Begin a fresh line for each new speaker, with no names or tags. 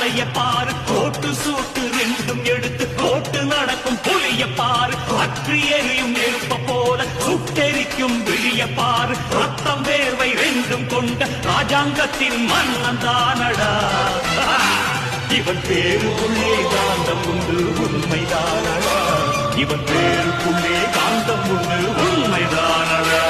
நடைய பாரு கோட்டு சூட்டு ரெண்டும் எடுத்து கோட்டு நடக்கும் புலிய பாரு அற்றி எரியும் நெருப்ப போல சுட்டெரிக்கும் விழிய பாரு ரத்தம் வேர்வை ரெண்டும் கொண்ட ராஜாங்கத்தின் மன்னன் தானடா இவன் பேருக்குள்ளே காந்தம் உண்டு உண்மைதானடா இவன் பேருக்குள்ளே காந்தம் உண்டு உண்மைதானடா